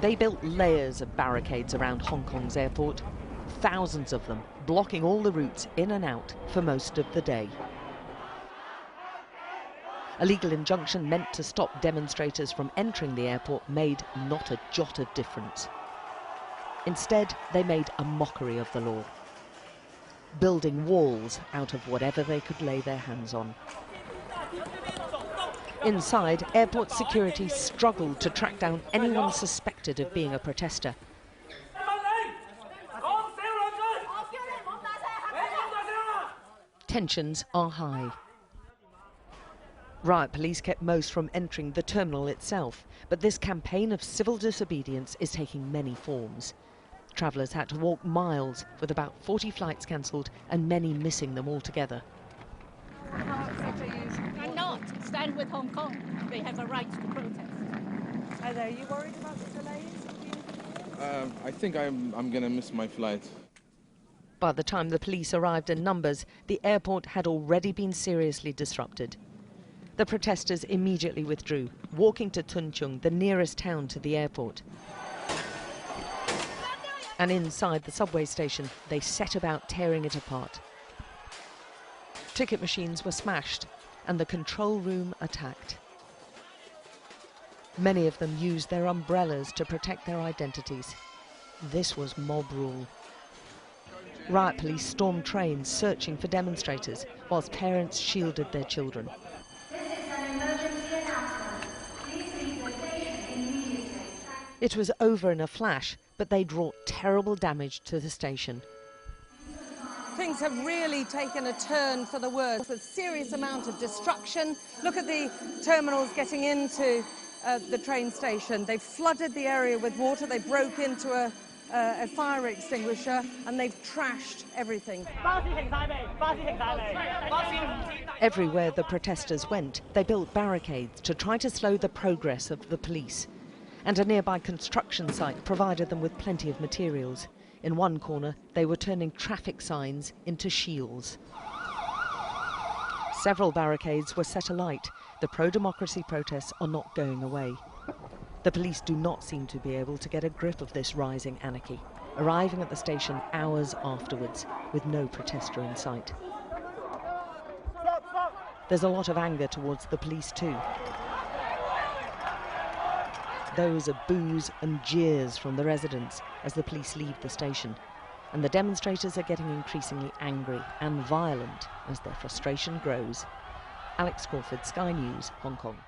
They built layers of barricades around Hong Kong's airport, thousands of them, blocking all the routes in and out for most of the day. A legal injunction meant to stop demonstrators from entering the airport made not a jot of difference. Instead, they made a mockery of the law, building walls out of whatever they could lay their hands on. Inside, airport security struggled to track down anyone suspected of being a protester. Tensions are high. Riot police kept most from entering the terminal itself, but this campaign of civil disobedience is taking many forms. Travellers had to walk miles, with about 40 flights cancelled and many missing them altogether. How upset are you? I'm not. Stand with Hong Kong. They have a right to protest. Are you worried about the delays? I think I'm going to miss my flight. By the time the police arrived in numbers, the airport had already been seriously disrupted. The protesters immediately withdrew, walking to Tun Chung, the nearest town to the airport. And inside the subway station, they set about tearing it apart. Ticket machines were smashed and the control room attacked. Many of them used their umbrellas to protect their identities. This was mob rule. Riot police stormed trains searching for demonstrators, whilst parents shielded their children. It was over in a flash, but they'd wrought terrible damage to the station. Things have really taken a turn for the worse. A serious amount of destruction. Look at the terminals getting into the train station. They've flooded the area with water. They broke into a fire extinguisher and they've trashed everything. Everywhere the protesters went, they built barricades to try to slow the progress of the police. And a nearby construction site provided them with plenty of materials. In one corner, they were turning traffic signs into shields. Several barricades were set alight. The pro-democracy protests are not going away. The police do not seem to be able to get a grip of this rising anarchy, arriving at the station hours afterwards with no protester in sight. There's a lot of anger towards the police too. Those are boos and jeers from the residents as the police leave the station. And the demonstrators are getting increasingly angry and violent as their frustration grows. Alex Crawford, Sky News, Hong Kong.